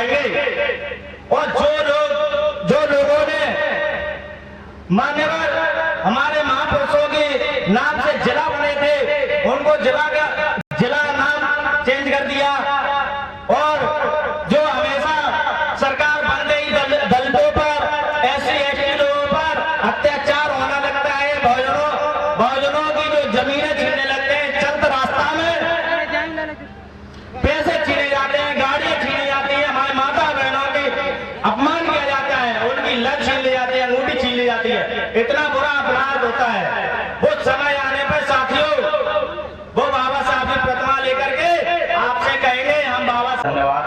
जाएंगे। और जो लोगों ने मान्यवर हमारे महापुरुषों के नाम से जिला बने थे, उनको जिला नाम चेंज कर दिया। और जो हमेशा सरकार बन गई दलितों पर, SC/ST लोगों पर अत्याचार होने लगता है, बहुजनों की जो जमीनें छीनने लगते हैं, चंद रास्ता में पैसे छीने जाते हैं, गाड़ियां छीनी जाती है, हमारे माता बहनों की अपमान किया जाता है, उनकी लट छीन ली जाती है, अंगूठी छीन ली जाती है, इतना बुरा अपराध होता है। वो समय आने पर साथियों, वो बाबा साहब की प्रतिमा लेकर के आपसे कहेंगे हम बाबा। धन्यवाद।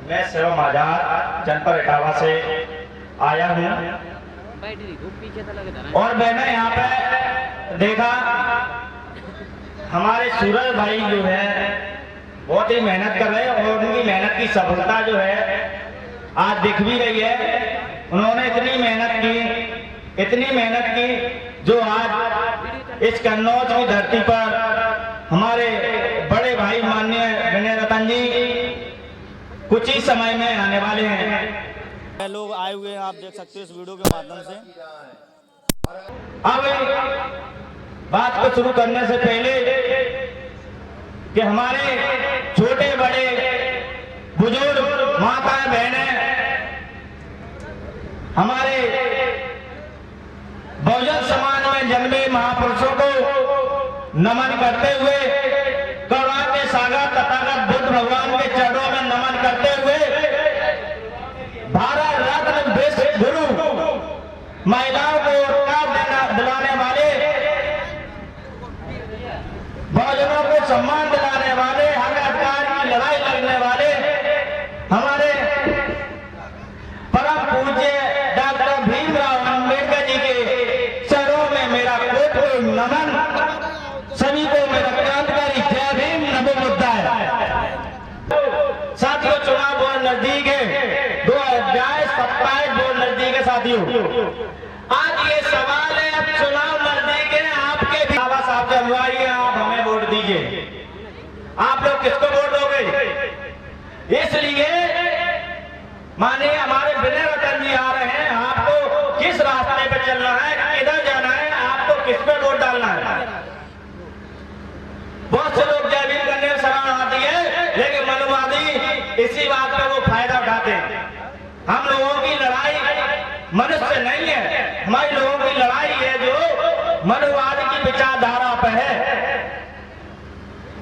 मैं शिवम आजाद जनपद इटावा से आया हूँ और मैंने यहाँ पे देखा हमारे सूरज भाई जो है बहुत ही मेहनत कर रहे हैं और उनकी मेहनत की सफलता जो है आज दिख भी रही है। उन्होंने इतनी मेहनत की जो आज इस कन्नौज की धरती पर हमारे बड़े भाई माननीय विनय रतन जी कुछ ही समय में आने वाले हैं। लोग आए हुए हैं, आप देख सकते हो इस वीडियो के माध्यम से। अब बात को शुरू करने से पहले कि हमारे छोटे बड़े बुजुर्ग माताएं बहनें हमारे बहुजन समाज में जन्मे महापुरुषों को नमन करते हुए, करुणा के सागर तथागत बुद्ध भगवान के चरणों में नमन करते हुए, भारत रत्न विश्व गुरु महिलाओं को अधिकार दिलाने वाले, बहुजनों को सम्मान दिलाने वाले, हक अधिकार की लड़ाई लड़ने वाले हमारे परम पूज्य डॉक्टर भीमराव अम्बेडकर जी के चरणों में मेरा कोटि नमन। सभी को मेरा क्रांतिकारी जय भीम, नमो बुद्धाय। साथियों, चुनाव बहुत नजदीक है, 2027 बहुत नजदीक है। साथियों, आज ये सवाल है, अब चुनाव नजदीक है, आपके भी बाबा साहब के अनुयायी हैं, आप हमें वोट दीजिए। आप लोग किसको वोट दोगे? इसलिए मानिए हमारे विनय रतन जी आ रहे हैं, आपको किस रास्ते पे चलना है, किधर जाना है, आपको किस पे वोट डालना है। बहुत से लोग जय भीम करने में शर्म आती है, लेकिन मनुवादी इसी बात पे वो फायदा उठाते हैं। हम लोगों की लड़ाई मनुष्य नहीं है, हमारी लोगों की लड़ाई है जो मनुवाद की विचारधारा पे है।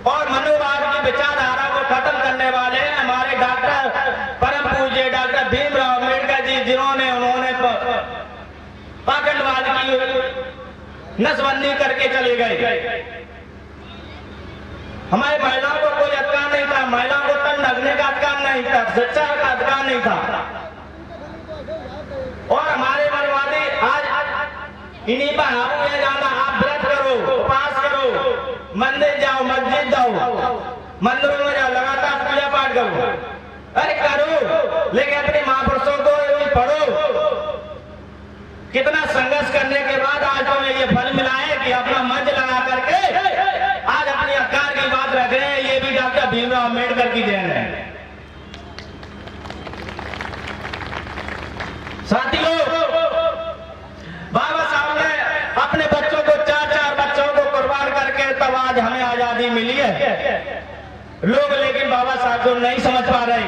और मनुवाद की विचारधारा को खत्म करने वाले हमारे डॉक्टर परम पूज्य डॉक्टर भीमराव अम्बेडकर जी, उन्होंने पाखंडवाद की नसबंदी करके चले गए। हमारे महिलाओं को कोई अधिकार नहीं था, महिलाओं को तन ढकने का अधिकार नहीं था, शिक्षा का अधिकार नहीं था। और हमारे मनुवादी आज इन्हीं पर हावी है जाना, आप व्रत करो, उपवास करो, मंदिर जाओ, मस्जिद जाओ, मंदिरों में जाओ, लगातार पूजा पाठ करो। अरे करो, लेकिन अपने महापुरुषों को पढ़ो। कितना संघर्ष करने के बाद आज हमें ये फल मिला है कि अपना मंच लगा करके आज अपनी अधिकार की बात रख रहे हैं। ये भी डॉक्टर भीमराव अम्बेडकर की देन है। साथियों, बाबा साहब ने अपने बच्चों को 4-4 बच्चों को कुर्बान करके तब आज हमें आजादी मिली है। लोग लेकिन बाबा साहब को नहीं समझ पा रहे।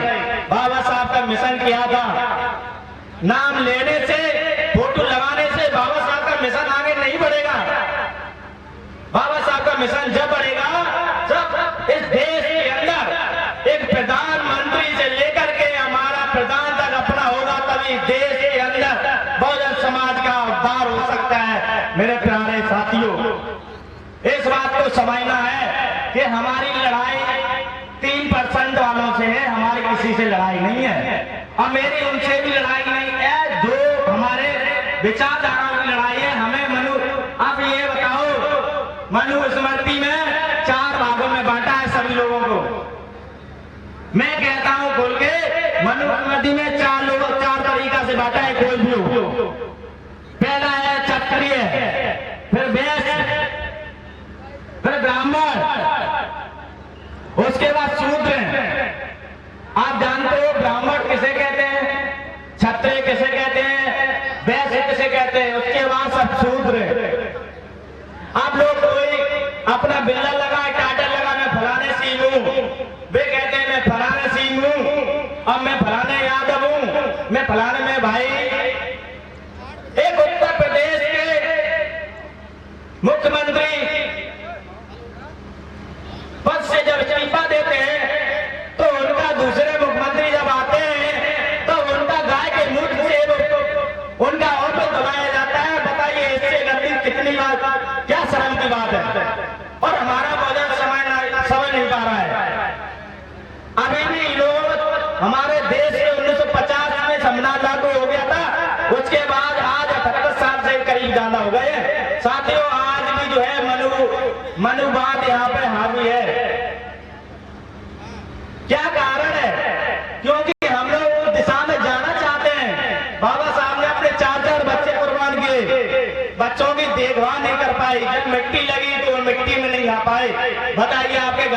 बाबा साहब का मिशन क्या था? नाम लेने से, फोटो लगाने से बाबा साहब का मिशन आगे नहीं बढ़ेगा। बाबा साहब का मिशन जब बढ़ेगा जब इस देश के अंदर एक प्रधानमंत्री से लेकर के हमारा प्रधान तक अपना होगा, तभी देश के अंदर बहुजन समाज का उद्धार हो सकता है। मेरे प्यारे साथियों, इस बात को समझना है कि हमारी लड़ाई 3% वालों से है, हमारी किसी से लड़ाई नहीं है। और मेरी उनसे भी लड़ाई नहीं है, जो हमारे विचारधाराओं की लड़ाई है। हमें आप ये बताओ, मनुस्मृति में 4 भागों में बांटा है सभी लोगों को। मैं कहता हूं खोल के, मनुस्मृति में 4 तरीका से बांटा है, कोई भी हो। पहला है क्षत्रिय, फिर वैश्य, फिर ब्राह्मण, उसके बाद शूद्र। आप जानते हो ब्राह्मण अब मैं फलाने यादव हूं, मैं फलाने में भाई एक उत्तर प्रदेश के मुख्यमंत्री पद से जब इस्तीफा देते हैं तो उनका दूसरे मुख्यमंत्री जब आते हैं तो उनका गाय के मूत्र से उनका ऑफिस दबाया जाता है। बताइए इससे गलती कितनी बात, क्या शर्म की बात है। और हमारा भोजन समझ नहीं पा रहा है। अभी भी लोग हमारे देश में 1950 में संविधान लागू हो गया था, उसके बाद आज 78 साल से करीब ज्यादा हो गए हैं। साथियों आज भी जो है मनुवाद यहाँ पे हावी है। क्या कारण है? क्योंकि हम लोग उस दिशा में जाना चाहते हैं। बाबा साहब ने अपने 4 बच्चे कुर्बान किए, बच्चों की देखभाल नहीं कर पाई, जब मिट्टी लगी तो मिट्टी में नहीं आ पाए। बताइए आपके घर